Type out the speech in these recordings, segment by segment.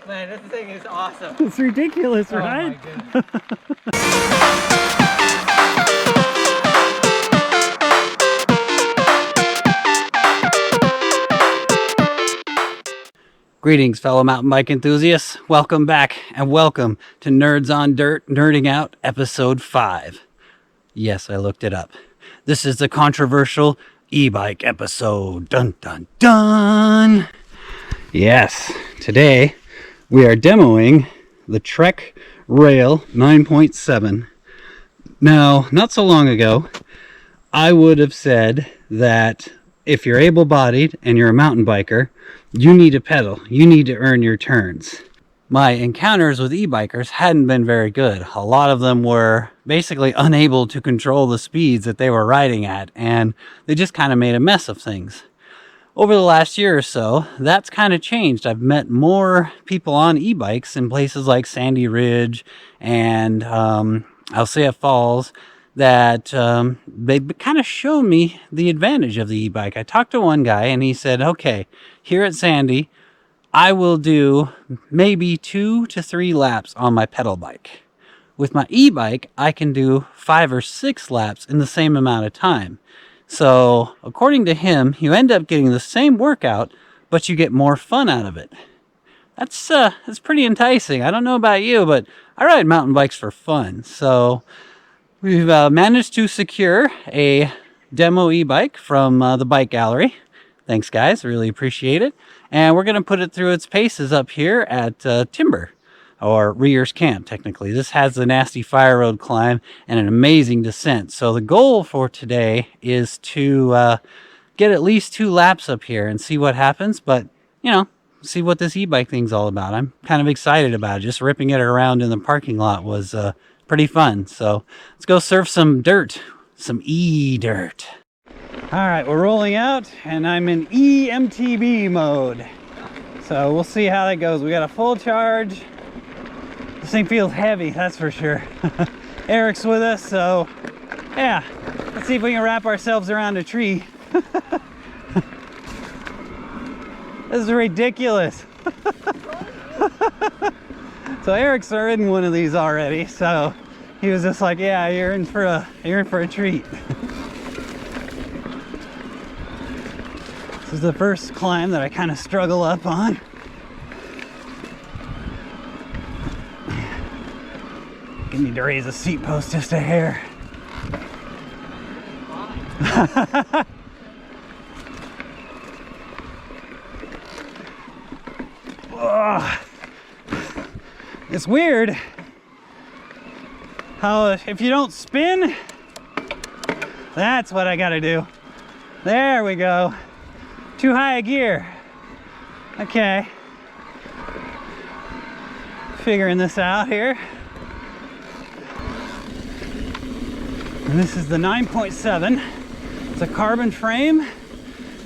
Man, this thing is awesome. It's ridiculous, Oh right? my goodness. Greetings, fellow mountain bike enthusiasts. Welcome back and welcome to Nerds on Dirt Nerding Out episode 5. Yes, I looked it up. This is the controversial e-bike episode. Dun dun dun. Yes, today we are demoing the Trek Rail 9.7. Now, not so long ago, I would have said that if you're able-bodied and you're a mountain biker, you need to pedal. You need to earn your turns. My encounters with e-bikers hadn't been very good. A lot of them were basically unable to control the speeds that they were riding at, and they just kind of made a mess of things. Over the last year or so, that's kind of changed. I've met more people on e-bikes in places like Sandy Ridge and Alsea Falls that they kind of show me the advantage of the e-bike. I talked to one guy and he said, okay, here at Sandy, I will do maybe 2 to 3 laps on my pedal bike. With my e-bike, I can do 5 or 6 laps in the same amount of time. So, according to him, you end up getting the same workout, but you get more fun out of it. That's pretty enticing. I don't know about you, but I ride mountain bikes for fun. So, we've managed to secure a demo e-bike from the bike gallery. Thanks, guys. Really appreciate it. And we're going to put it through its paces up here at Timber, or Rear's Camp, technically. This has a nasty fire road climb and an amazing descent. So the goal for today is to get at least 2 laps up here and see what happens. But, you know, see what this e-bike thing's all about. I'm kind of excited about it. Just ripping it around in the parking lot was pretty fun. So let's go surf some dirt, some e-dirt. All right, we're rolling out and I'm in e-MTB mode. So we'll see how that goes. We got a full charge. This thing feels heavy, that's for sure. Eric's with us, so yeah, let's see if we can wrap ourselves around a tree. This is ridiculous. So Eric's ridden one of these already, so he was just like, yeah, you're in for a treat. This is the first climb that I kind of struggle up on. I need to raise the seat post just a hair. It's weird how if you don't spin, that's what I gotta do. There we go. Too high a gear. Okay. Figuring this out here. And this is the 9.7. It's a carbon frame.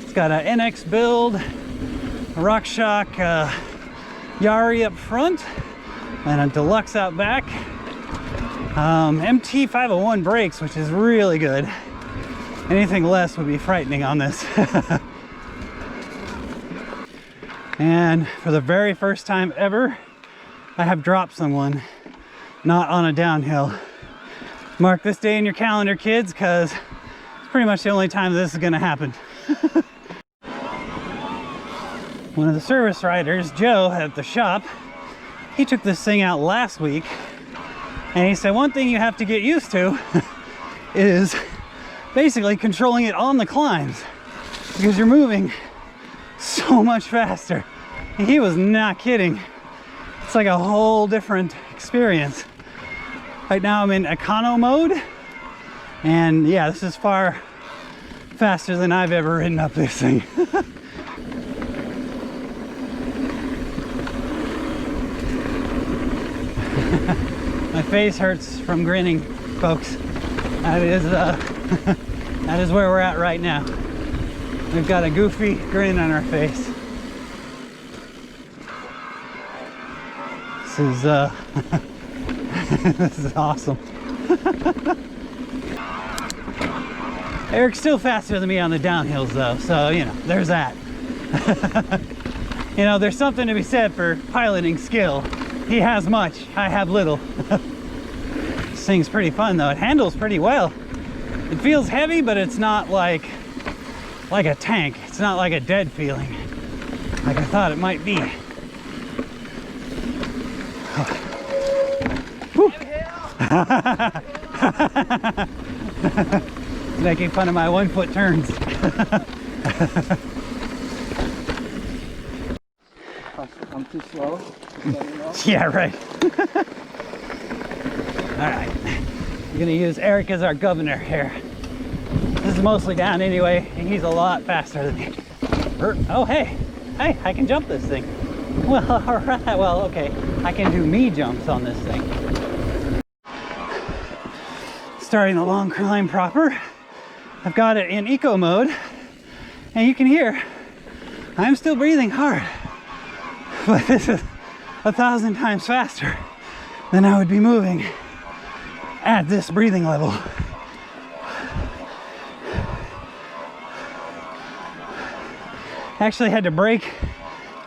It's got an NX build, a RockShox Yari up front, and a Deluxe out back. MT501 brakes, which is really good. Anything less would be frightening on this. And for the very first time ever, I have dropped someone not on a downhill. Mark this day in your calendar, kids, because it's pretty much the only time this is going to happen. One of the service riders, Joe, at the shop, he took this thing out last week, and he said one thing you have to get used to is basically controlling it on the climbs, because you're moving so much faster. And he was not kidding. It's like a whole different experience. Right now I'm in econo mode, and yeah, this is far faster than I've ever ridden up this thing. My face hurts from grinning, folks. That is that is where we're at right now. We've got a goofy grin on our face. This is this is awesome. Eric's still faster than me on the downhills though, so you know, there's that. You know, there's something to be said for piloting skill. He has much, I have little. This thing's pretty fun though. It handles pretty well. It feels heavy, but it's not like a tank. It's not like a dead feeling, like I thought it might be. Making fun of my 1 foot turns. I'm too slow. Yeah, right. All right, we're gonna use Eric as our governor here. This is mostly down anyway, and he's a lot faster than me. Oh, hey, I can jump this thing. Well, all right, well, okay. I can do me jumps on this thing. Starting the long climb proper. I've got it in eco mode, and you can hear I'm still breathing hard, but this is 1,000 times faster than I would be moving at this breathing level. Actually had to brake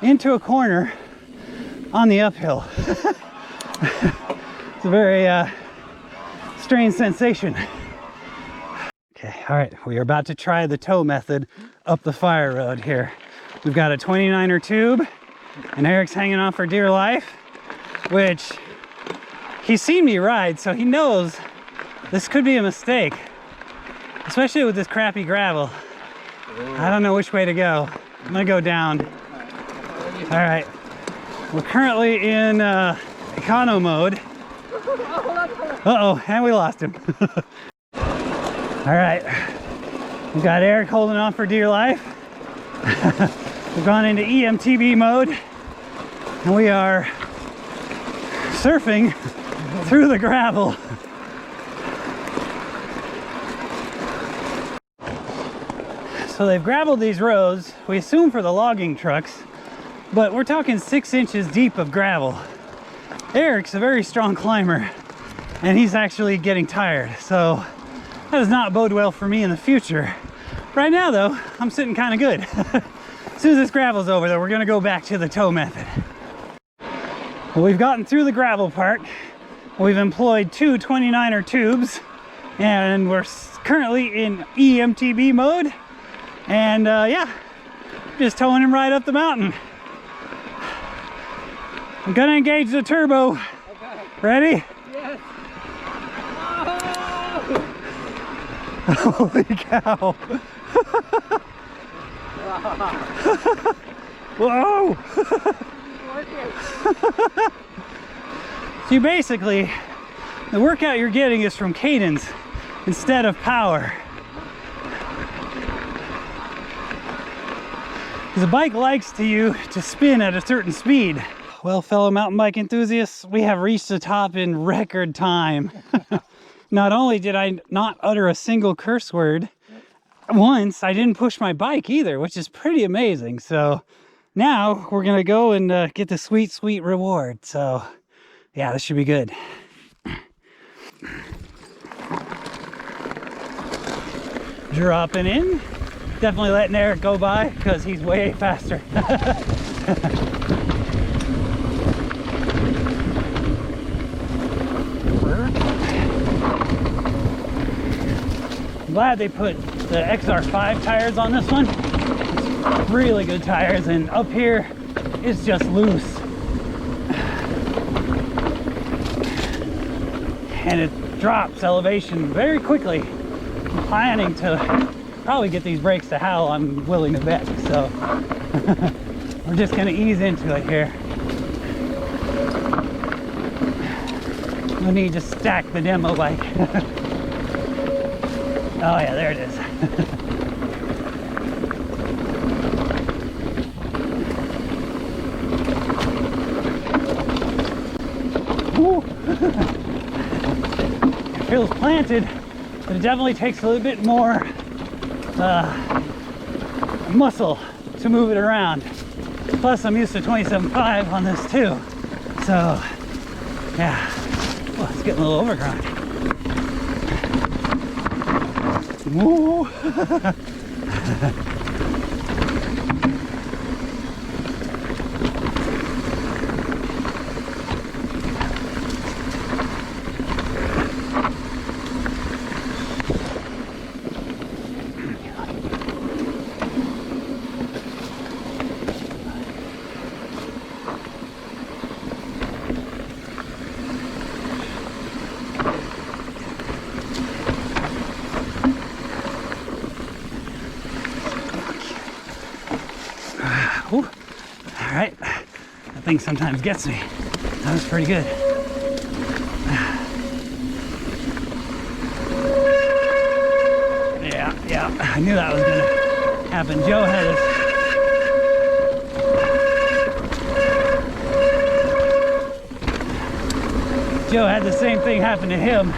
into a corner on the uphill. It's a very strange sensation. Okay, all right, we are about to try the tow method up the fire road here. We've got a 29er tube, and Eric's hanging on for dear life, which he's seen me ride, so he knows this could be a mistake, especially with this crappy gravel. I don't know which way to go. I'm gonna go down. All right, we're currently in econo mode. Uh-oh, and we lost him. All right, we've got Eric holding on for dear life. We've gone into e-MTB mode, and we are surfing through the gravel. So they've gravelled these roads, we assume for the logging trucks, but we're talking 6 inches deep of gravel. Eric's a very strong climber, and he's actually getting tired, so that does not bode well for me in the future. Right now though, I'm sitting kind of good. As soon as this gravel's over though, we're gonna go back to the tow method. Well, we've gotten through the gravel part. We've employed 2 29er tubes, and we're currently in e-MTB mode. And yeah, just towing him right up the mountain. I'm gonna engage the turbo. Okay. Ready? Yes. Holy cow. Whoa. See, basically, the workout you're getting is from cadence instead of power. Because the bike likes to spin at a certain speed. Well, fellow mountain bike enthusiasts, we have reached the top in record time. Not only did I not utter a single curse word once, I didn't push my bike either, which is pretty amazing. So now we're gonna go and get the sweet, sweet reward. So yeah, this should be good. Dropping in. Definitely letting Eric go by because he's way faster. I'm glad they put the XR5 tires on this one. It's really good tires, and up here it's just loose. And it drops elevation very quickly. I'm planning to probably get these brakes to howl, I'm willing to bet. So we're just gonna ease into it here. We need to stack the demo bike. Oh yeah, there it is. Woo. It feels planted, but it definitely takes a little bit more muscle to move it around. Plus I'm used to 27.5 on this too. So yeah, well, it's getting a little overgrown. Woo. Whew. All right, that thing sometimes gets me. That was pretty good. Yeah, I knew that was gonna happen. Joe had the same thing happen to him.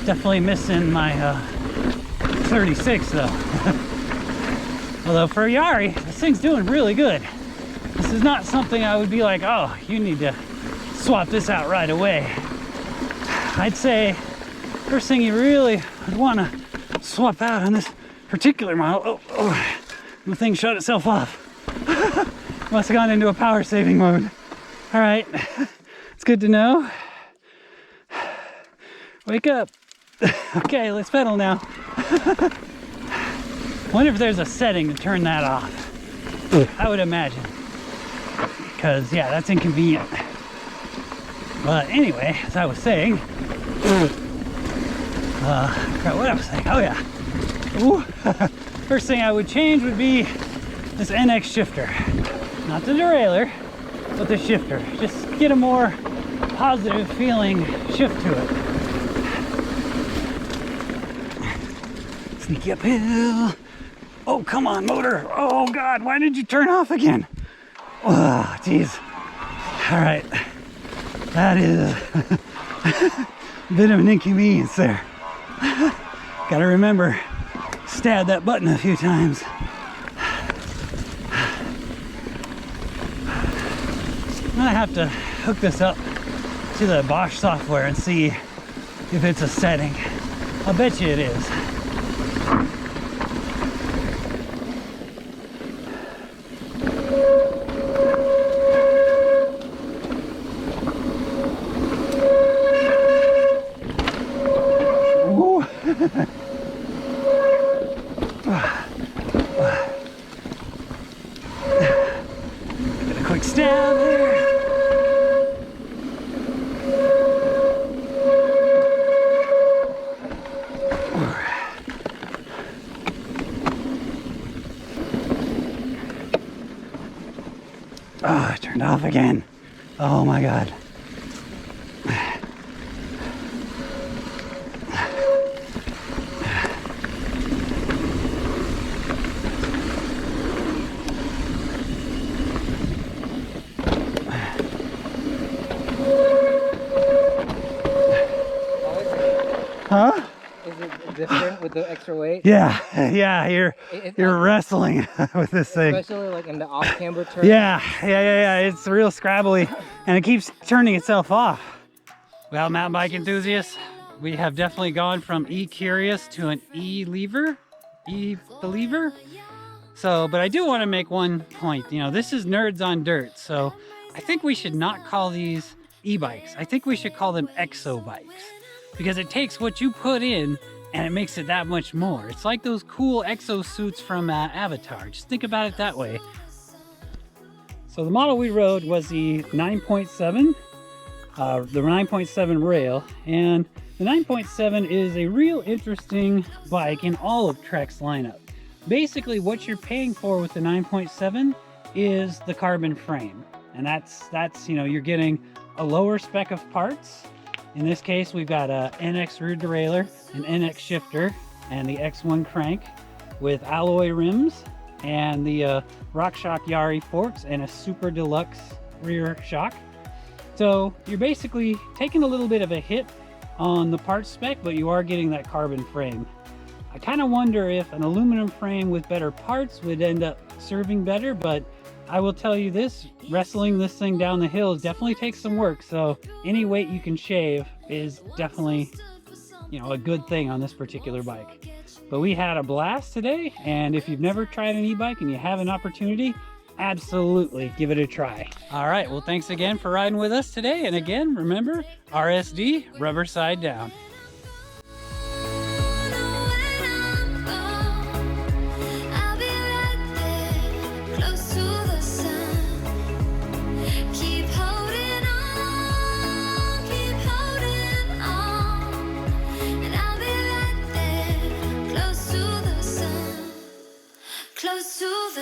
Definitely missing my 36 though. Although for Yari, this thing's doing really good. This is not something I would be like, oh, you need to swap this out right away. I'd say first thing you really would want to swap out on this particular model. Oh, the thing shut itself off. Must have gone into a power saving mode. All right, it's good to know. Wake up. Okay, let's pedal now. Wonder if there's a setting to turn that off. I would imagine. Because, yeah, that's inconvenient. But anyway, as I was saying, crap, what I was saying, oh yeah. Ooh. First thing I would change would be this NX shifter. Not the derailleur, but the shifter. Just get a more positive feeling shift to it. Sneaky uphill. Oh, come on, motor. Oh God, why did you turn off again? Oh, geez. All right. That is a bit of an inconvenience there. Gotta remember, stab that button a few times. I'm gonna have to hook this up to the Bosch software and see if it's a setting. I'll bet you it is. Get a quick stab there. Oh, it turned off again. Oh my God. Huh? Is it different with the extra weight? Yeah, you're wrestling with this thing. Especially like in the off-camber turn? Yeah, it's real scrabbly and it keeps turning itself off. Well, mountain bike enthusiasts, we have definitely gone from E-Curious to an E-Believer. So, but I do want to make one point. You know, this is Nerds on Dirt, so I think we should not call these e-bikes. I think we should call them exo bikes. Because it takes what you put in and it makes it that much more. It's like those cool exosuits from Avatar. Just think about it that way. So the model we rode was the 9.7, the 9.7 rail. And the 9.7 is a real interesting bike in all of Trek's lineup. Basically what you're paying for with the 9.7 is the carbon frame. And that's you know, you're getting a lower spec of parts. In this case, we've got a NX rear derailleur, an NX shifter, and the X1 crank with alloy rims and the RockShox Yari forks and a super deluxe rear shock. So you're basically taking a little bit of a hit on the part spec, but you are getting that carbon frame. I kind of wonder if an aluminum frame with better parts would end up serving better, but I will tell you this, wrestling this thing down the hill definitely takes some work, so any weight you can shave is definitely, you know, a good thing on this particular bike. But we had a blast today, and if you've never tried an e-bike and you have an opportunity, absolutely give it a try. All right, well, thanks again for riding with us today, and again, remember, RSD, rubber side down.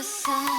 the sun.